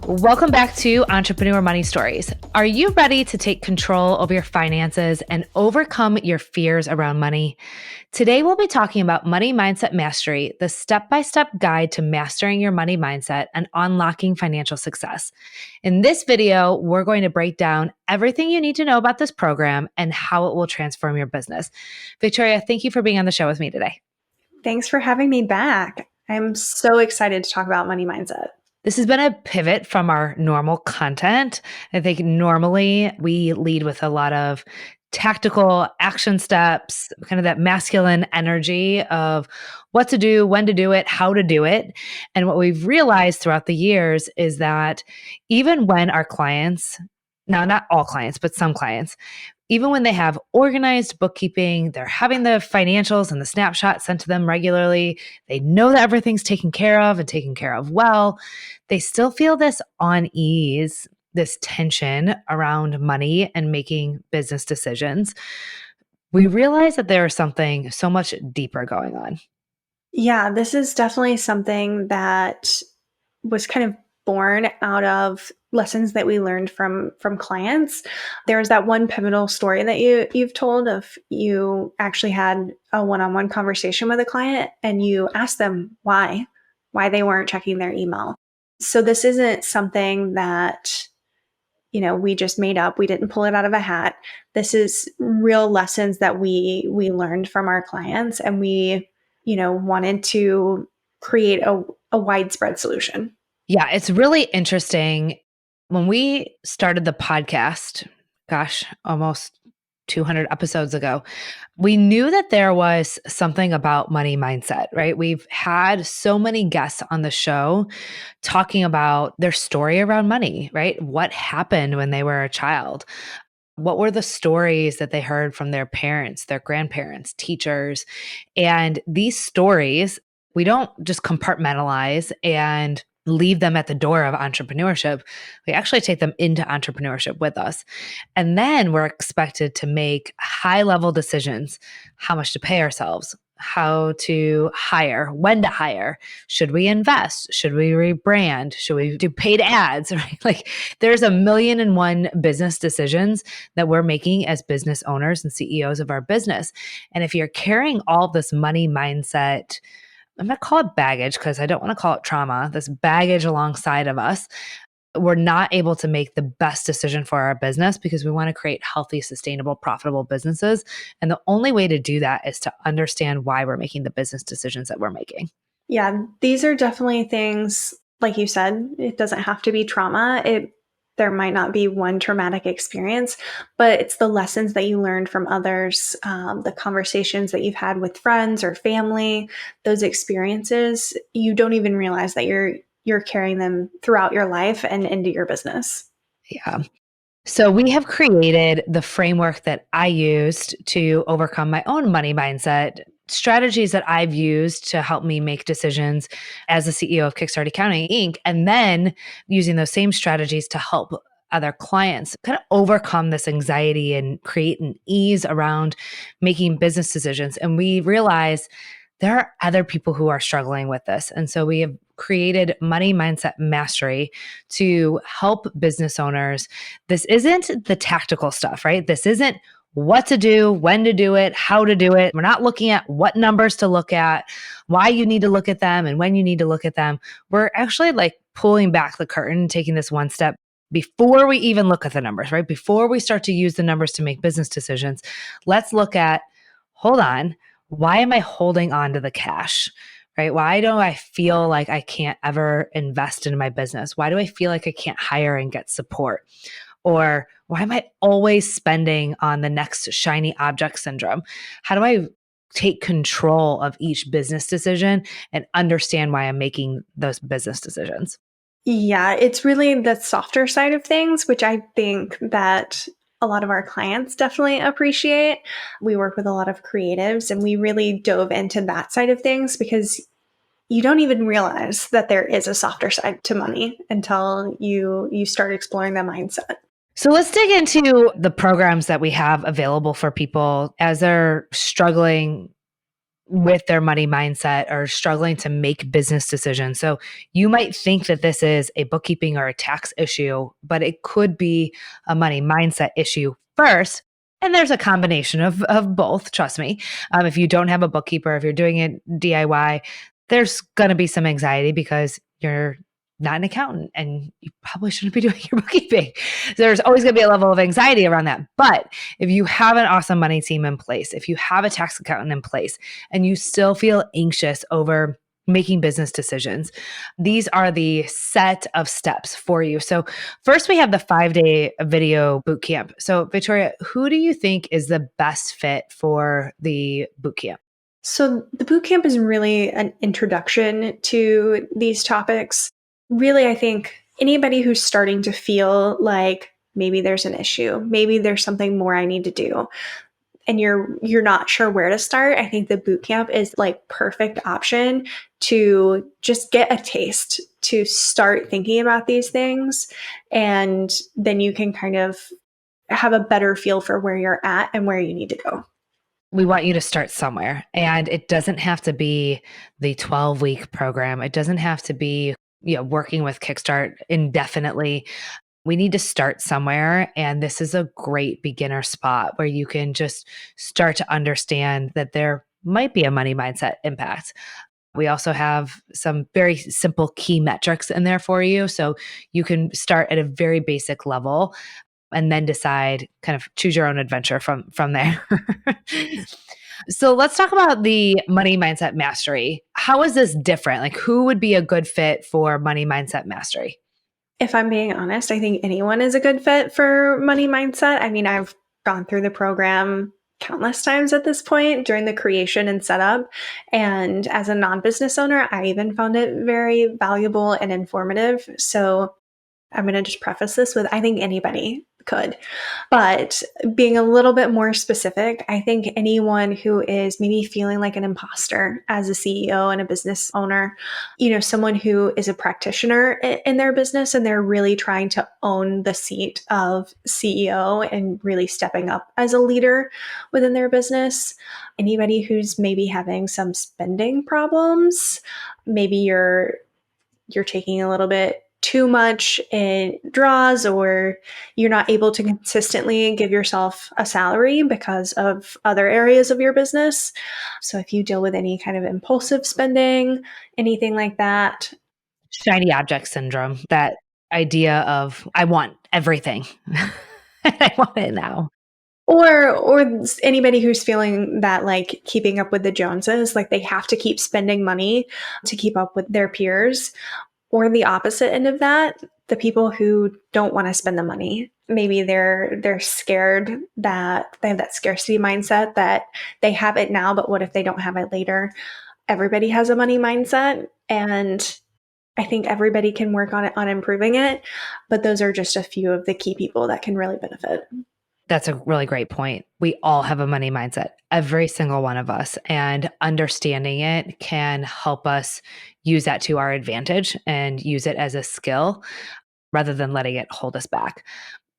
Welcome back to Entrepreneur Money Stories. Are you ready to take control over your finances and overcome your fears around money? Today, we'll be talking about Money Mindset Mastery, the step-by-step guide to mastering your money mindset and unlocking financial success. In this video, we're going to break down everything you need to know about this program and how it will transform your business. Victoria, thank you for being on the show with me today. Thanks for having me back. I'm so excited to talk about money mindset. This has been a pivot from our normal content. I think normally we lead with a lot of tactical action steps, kind of that masculine energy of what to do, when to do it, how to do it. And what we've realized throughout the years is that even when our clients, now not all clients, but some clients, even when they have organized bookkeeping, they're having the financials and the snapshot sent to them regularly, they know that everything's taken care of and taken care of well, they still feel this unease, this tension around money and making business decisions. We realize that there is something so much deeper going on. Yeah, this is definitely something that was kind of born out of lessons that we learned from clients. There was that one pivotal story that you've told of you actually had a one-on-one conversation with a client and you asked them why they weren't checking their email. So this isn't something that we just made up. We didn't pull it out of a hat. This is real lessons that we learned from our clients, and we, wanted to create a widespread solution. Yeah, it's really interesting. When we started the podcast, gosh, almost 200 episodes ago, we knew that there was something about money mindset, right? We've had so many guests on the show talking about their story around money, right? What happened when they were a child? What were the stories that they heard from their parents, their grandparents, teachers? And these stories, we don't just compartmentalize and leave them at the door of entrepreneurship. We actually take them into entrepreneurship with us. And then we're expected to make high level decisions: how much to pay ourselves, how to hire, when to hire, should we invest, should we rebrand, should we do paid ads, right? Like there's a million and one business decisions that we're making as business owners and CEOs of our business. And if you're carrying all this money mindset, I'm going to call it baggage because I don't want to call it trauma, this baggage alongside of us, we're not able to make the best decision for our business because we want to create healthy, sustainable, profitable businesses. And the only way to do that is to understand why we're making the business decisions that we're making. Yeah, these are definitely things, like you said, it doesn't have to be trauma. There might not be one traumatic experience, but it's the lessons that you learned from others, the conversations that you've had with friends or family, those experiences. You don't even realize that you're carrying them throughout your life and into your business. Yeah. So we have created the framework that I used to overcome my own money mindset, strategies that I've used to help me make decisions as the CEO of Kickstart Accounting Inc. And then using those same strategies to help other clients kind of overcome this anxiety and create an ease around making business decisions. And we realize there are other people who are struggling with this. And so we have created Money Mindset Mastery to help business owners. This isn't the tactical stuff, right? This isn't what to do, when to do it, how to do it. We're not looking at what numbers to look at, why you need to look at them, and when you need to look at them. We're actually like pulling back the curtain, taking this one step before we even look at the numbers, right? Before we start to use the numbers to make business decisions, let's look at, hold on, why am I holding on to the cash? Right? Why do I feel like I can't ever invest in my business? Why do I feel like I can't hire and get support? Or why am I always spending on the next shiny object syndrome? How do I take control of each business decision and understand why I'm making those business decisions? Yeah, it's really the softer side of things, which I think that a lot of our clients definitely appreciate. We work with a lot of creatives and we really dove into that side of things because you don't even realize that there is a softer side to money until you start exploring the mindset. So let's dig into the programs that we have available for people as they're struggling with their money mindset or struggling to make business decisions. So you might think that this is a bookkeeping or a tax issue, but it could be a money mindset issue first. And there's a combination of both, trust me. If you don't have a bookkeeper, if you're doing it DIY, there's going to be some anxiety because you're not an accountant and you probably shouldn't be doing your bookkeeping. So there's always going to be a level of anxiety around that. But if you have an awesome money team in place, if you have a tax accountant in place, and you still feel anxious over making business decisions, these are the set of steps for you. So, first, we have the 5-day video bootcamp. So, Victoria, who do you think is the best fit for the bootcamp? So the bootcamp is really an introduction to these topics. Really, I think anybody who's starting to feel like maybe there's an issue, maybe there's something more I need to do, and you're not sure where to start, I think the bootcamp is like perfect option to just get a taste, to start thinking about these things, and then you can kind of have a better feel for where you're at and where you need to go. We want you to start somewhere, and it doesn't have to be the 12-week program. It doesn't have to be, working with Kickstart indefinitely. We need to start somewhere, and this is a great beginner spot where you can just start to understand that there might be a money mindset impact. We also have some very simple key metrics in there for you. So you can start at a very basic level and then decide, kind of choose your own adventure from there. So let's talk about the money mindset mastery. How is this different? Like, who would be a good fit for money mindset mastery? If I'm being honest, I think anyone is a good fit for money mindset. I mean, I've gone through the program countless times at this point during the creation and setup. And as a non business owner, I even found it very valuable and informative. So I'm going to just preface this with I think anybody could. But being a little bit more specific, I think anyone who is maybe feeling like an imposter as a CEO and a business owner, someone who is a practitioner in their business and they're really trying to own the seat of CEO and really stepping up as a leader within their business. Anybody who's maybe having some spending problems, maybe you're taking a little bit too much in draws, or you're not able to consistently give yourself a salary because of other areas of your business. So if you deal with any kind of impulsive spending, anything like that. Shiny object syndrome, that idea of I want everything. I want it now. Or anybody who's feeling that like keeping up with the Joneses, like they have to keep spending money to keep up with their peers. Or the opposite end of that, the people who don't want to spend the money. Maybe they're scared that they have that scarcity mindset that they have it now, but what if they don't have it later? Everybody has a money mindset, and I think everybody can work on it, on improving it. But those are just a few of the key people that can really benefit. That's a really great point. We all have a money mindset, every single one of us, and understanding it can help us use that to our advantage and use it as a skill rather than letting it hold us back.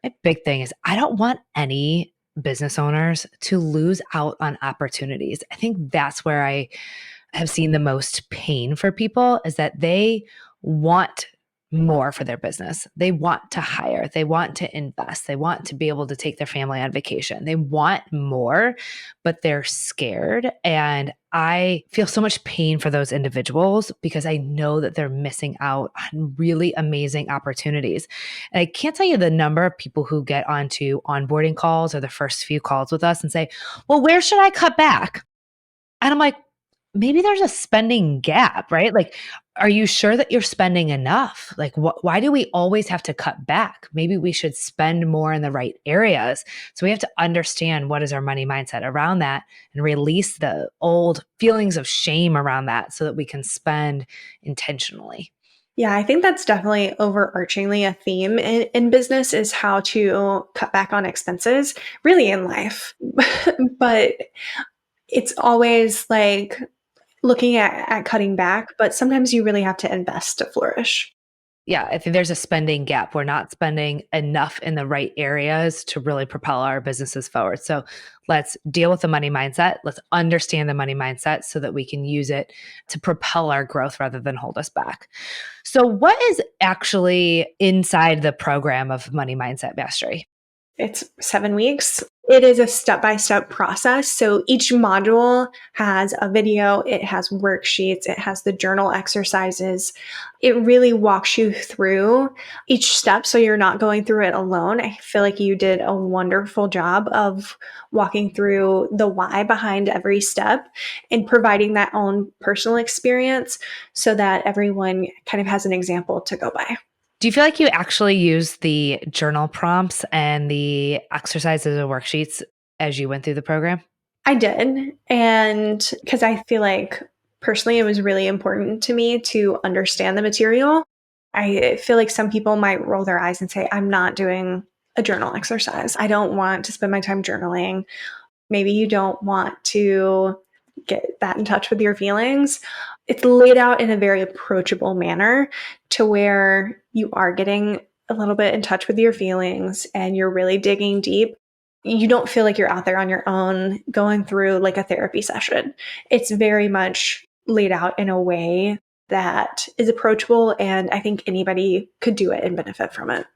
My big thing is I don't want any business owners to lose out on opportunities. I think that's where I have seen the most pain for people is that they want more for their business. They want to hire, they want to invest, they want to be able to take their family on vacation. They want more, but they're scared. And I feel so much pain for those individuals because I know that they're missing out on really amazing opportunities. And I can't tell you the number of people who get onto onboarding calls or the first few calls with us and say, well, where should I cut back? And I'm like, maybe there's a spending gap, right? Like, are you sure that you're spending enough? Like, why do we always have to cut back? Maybe we should spend more in the right areas. So we have to understand what is our money mindset around that and release the old feelings of shame around that so that we can spend intentionally. Yeah, I think that's definitely overarchingly a theme in business is how to cut back on expenses, really in life. But it's always like looking at cutting back, but sometimes you really have to invest to flourish. Yeah, I think there's a spending gap. We're not spending enough in the right areas to really propel our businesses forward. So let's deal with the money mindset. Let's understand the money mindset so that we can use it to propel our growth rather than hold us back. So, what is actually inside the program of Money Mindset Mastery? It's 7 weeks. It is a step-by-step process. So each module has a video, it has worksheets, it has the journal exercises. It really walks you through each step so you're not going through it alone. I feel like you did a wonderful job of walking through the why behind every step and providing that own personal experience so that everyone kind of has an example to go by. Do you feel like you actually use the journal prompts and the exercises and worksheets as you went through the program? I did. And because I feel like personally, it was really important to me to understand the material. I feel like some people might roll their eyes and say, I'm not doing a journal exercise. I don't want to spend my time journaling. Maybe you don't want to get that in touch with your feelings. It's laid out in a very approachable manner to where you are getting a little bit in touch with your feelings and you're really digging deep. You don't feel like you're out there on your own going through like a therapy session. It's very much laid out in a way that is approachable, and I think anybody could do it and benefit from it.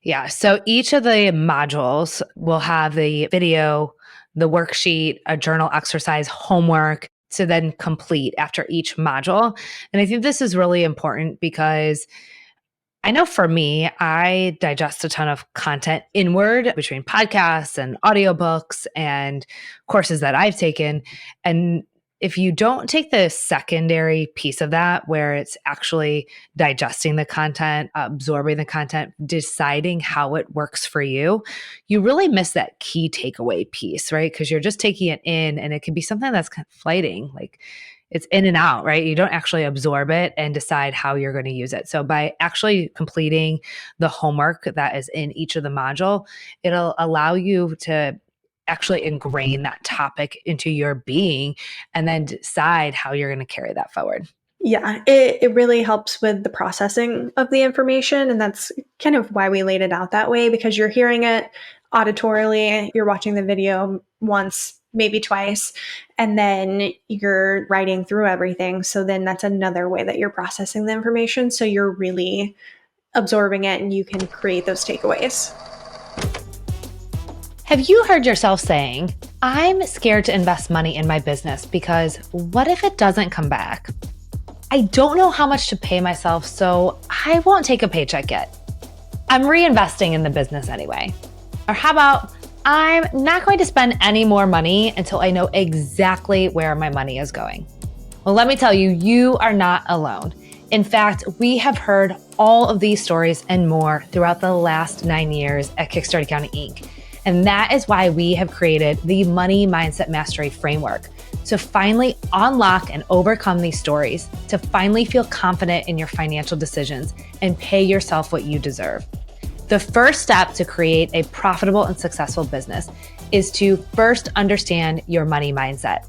Yeah. So each of the modules will have the video, the worksheet, a journal exercise, homework to then complete after each module. And I think this is really important because I know for me, I digest a ton of content inward between podcasts and audiobooks and courses that I've taken. And if you don't take the secondary piece of that, where it's actually digesting the content, absorbing the content, deciding how it works for you, you really miss that key takeaway piece, right? Because you're just taking it in and it can be something that's kind of flighting. Like it's in and out, right? You don't actually absorb it and decide how you're going to use it. So by actually completing the homework that is in each of the module, it'll allow you to actually ingrain that topic into your being and then decide how you're going to carry that forward. Yeah, it really helps with the processing of the information. And that's kind of why we laid it out that way, because you're hearing it auditorily, you're watching the video once, maybe twice, and then you're writing through everything. So then that's another way that you're processing the information. So you're really absorbing it and you can create those takeaways. Have you heard yourself saying, I'm scared to invest money in my business because what if it doesn't come back? I don't know how much to pay myself, so I won't take a paycheck yet. I'm reinvesting in the business anyway. Or how about, I'm not going to spend any more money until I know exactly where my money is going. Well, let me tell you, you are not alone. In fact, we have heard all of these stories and more throughout the last 9 years at Kickstart Accounting Inc. And that is why we have created the Money Mindset Mastery Framework to finally unlock and overcome these stories, to finally feel confident in your financial decisions and pay yourself what you deserve. The first step to create a profitable and successful business is to first understand your money mindset.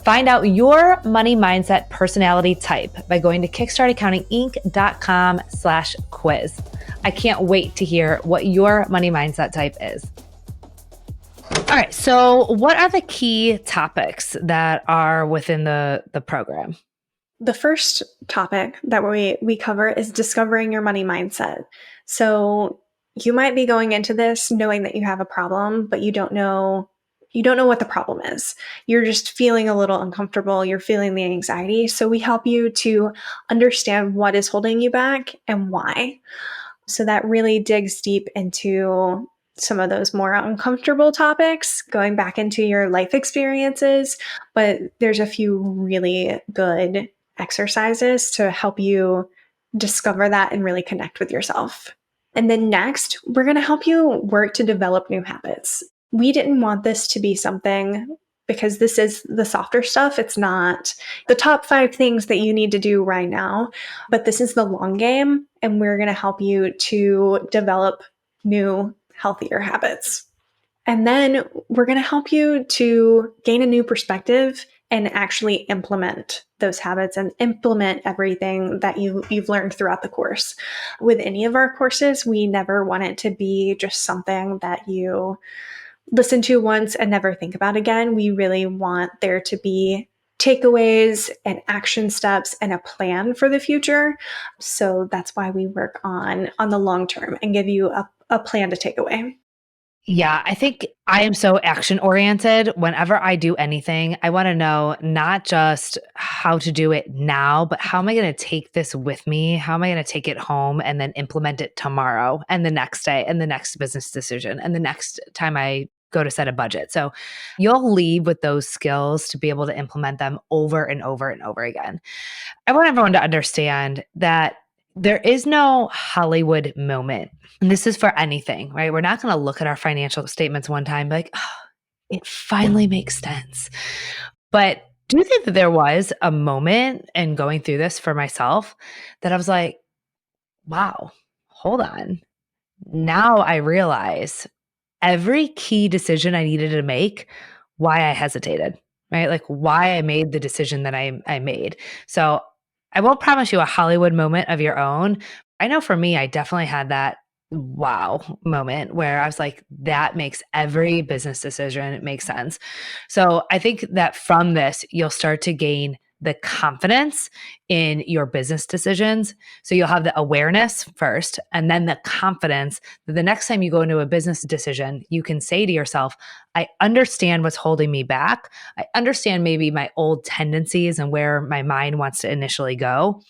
Find out your money mindset personality type by going to kickstartaccountinginc.com/quiz. I can't wait to hear what your money mindset type is. All right. So what are the key topics that are within the program? The first topic that we cover is discovering your money mindset. So you might be going into this knowing that you have a problem, but you don't know what the problem is. You're just feeling a little uncomfortable, you're feeling the anxiety. So we help you to understand what is holding you back and why. So that really digs deep into some of those more uncomfortable topics, going back into your life experiences. But there's a few really good exercises to help you discover that and really connect with yourself. And then next, we're going to help you work to develop new habits. We didn't want this to be something, because this is the softer stuff. It's not the top 5 things that you need to do right now, but this is the long game. And we're going to help you to develop new, healthier habits. And then we're going to help you to gain a new perspective and actually implement those habits and implement everything that you've learned throughout the course. With any of our courses, we never want it to be just something that you listen to once and never think about again. We really want there to be takeaways and action steps and a plan for the future. So that's why we work on the long term and give you a plan to take away. Yeah, I think I am so action oriented. Whenever I do anything, I want to know not just how to do it now, but how am I going to take this with me? How am I going to take it home and then implement it tomorrow and the next day and the next business decision and the next time I go to set a budget? So you'll leave with those skills to be able to implement them over and over and over again. I want everyone to understand that there is no Hollywood moment. And this is for anything, right? We're not going to look at our financial statements one time, like, oh, it finally makes sense. But do you think that there was a moment in going through this for myself that I was like, wow, hold on. Now I realize every key decision I needed to make, why I hesitated, right? Like why I made the decision that I made. So I won't promise you a Hollywood moment of your own. I know for me, I definitely had that wow moment where I was like, that makes every business decision. It makes sense. So I think that from this, you'll start to gain the confidence in your business decisions. So you'll have the awareness first, and then the confidence that the next time you go into a business decision, you can say to yourself, I understand what's holding me back. I understand maybe my old tendencies and where my mind wants to initially go.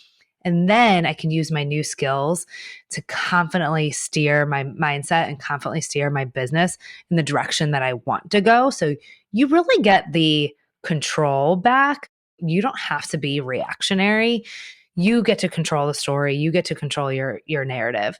And then I can use my new skills to confidently steer my mindset and confidently steer my business in the direction that I want to go. So you really get the control back. You don't have to be reactionary. You get to control the story. You get to control your narrative.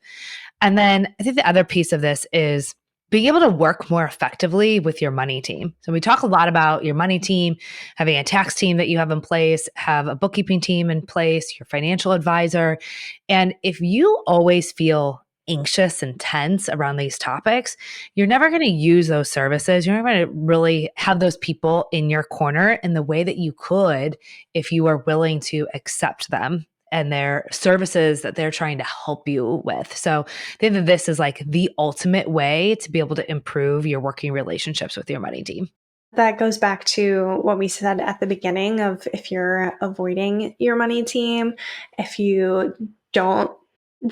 And then I think the other piece of this is being able to work more effectively with your money team. So we talk a lot about your money team, having a tax team that you have in place, have a bookkeeping team in place, your financial advisor. And if you always feel anxious and tense around these topics, you're never going to use those services. You're never going to really have those people in your corner in the way that you could if you are willing to accept them and their services that they're trying to help you with. So I think that this is like the ultimate way to be able to improve your working relationships with your money team. That goes back to what we said at the beginning of if you're avoiding your money team, if you don't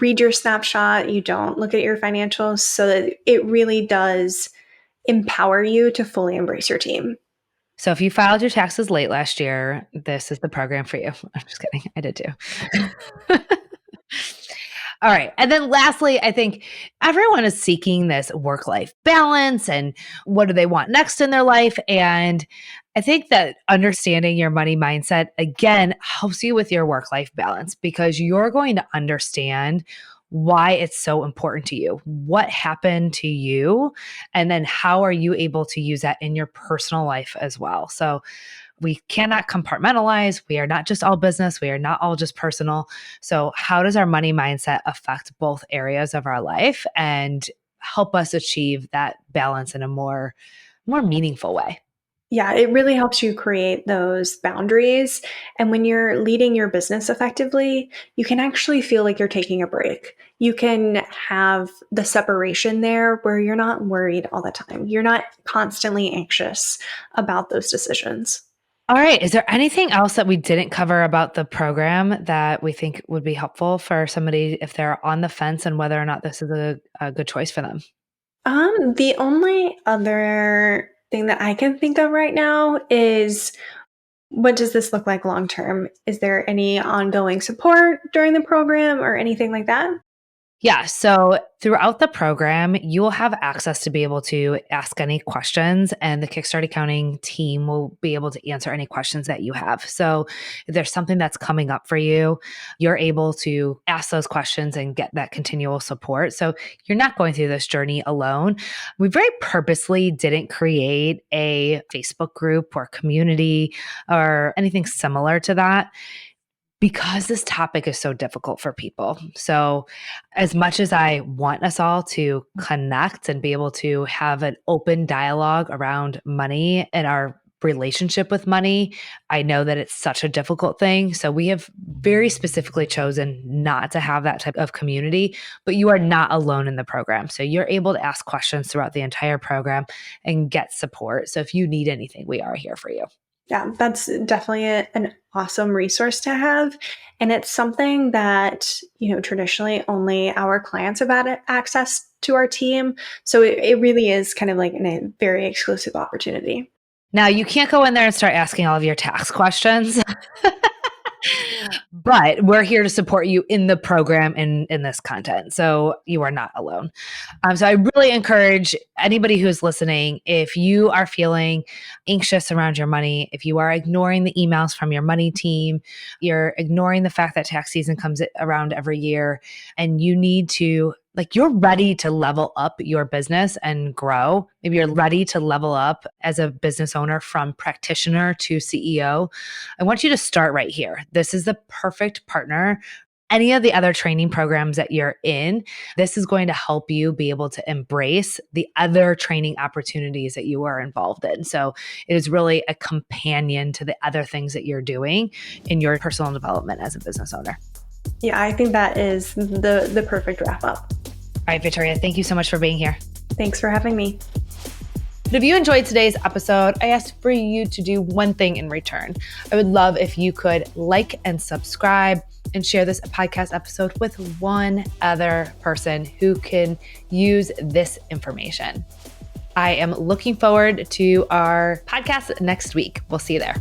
read your snapshot, you don't look at your financials, so that it really does empower you to fully embrace your team. So if you filed your taxes late last year, this is the program for you. I'm just kidding. I did too. All right. And then lastly, I think everyone is seeking this work life balance and what do they want next in their life. And I think that understanding your money mindset, again, helps you with your work life balance because you're going to understand why it's so important to you, what happened to you, and then how are you able to use that in your personal life as well. So we cannot compartmentalize. We are not just all business. We are not all just personal. So, how does our money mindset affect both areas of our life and help us achieve that balance in a more meaningful way? Yeah, it really helps you create those boundaries. And when you're leading your business effectively, you can actually feel like you're taking a break. You can have the separation there where you're not worried all the time. You're not constantly anxious about those decisions. All right. Is there anything else that we didn't cover about the program that we think would be helpful for somebody if they're on the fence and whether or not this is a good choice for them? The only other thing that I can think of right now is what does this look like long term? Is there any ongoing support during the program or anything like that? Yeah. So throughout the program, you will have access to be able to ask any questions, and the Kickstart Accounting team will be able to answer any questions that you have. So if there's something that's coming up for you, you're able to ask those questions and get that continual support. So you're not going through this journey alone. We very purposely didn't create a Facebook group or community or anything similar to that because this topic is so difficult for people. So, as much as I want us all to connect and be able to have an open dialogue around money in our relationship with money. I know that it's such a difficult thing. So we have very specifically chosen not to have that type of community, but you are not alone in the program. So you're able to ask questions throughout the entire program and get support. So if you need anything, we are here for you. Yeah, that's definitely an awesome resource to have. And it's something that, traditionally only our clients have had access to our team. So it really is kind of like a very exclusive opportunity. Now, you can't go in there and start asking all of your tax questions. But we're here to support you in the program and in this content. So you are not alone. So I really encourage anybody who's listening, if you are feeling anxious around your money, if you are ignoring the emails from your money team, you're ignoring the fact that tax season comes around every year, and you need to, you're ready to level up your business and grow. Maybe you're ready to level up as a business owner from practitioner to CEO. I want you to start right here. This is the perfect partner. Any of the other training programs that you're in, this is going to help you be able to embrace the other training opportunities that you are involved in. So it is really a companion to the other things that you're doing in your personal development as a business owner. Yeah, I think that is the perfect wrap up. All right, Victoria, thank you so much for being here. Thanks for having me. But if you enjoyed today's episode, I asked for you to do one thing in return. I would love if you could like and subscribe and share this podcast episode with one other person who can use this information. I am looking forward to our podcast next week. We'll see you there.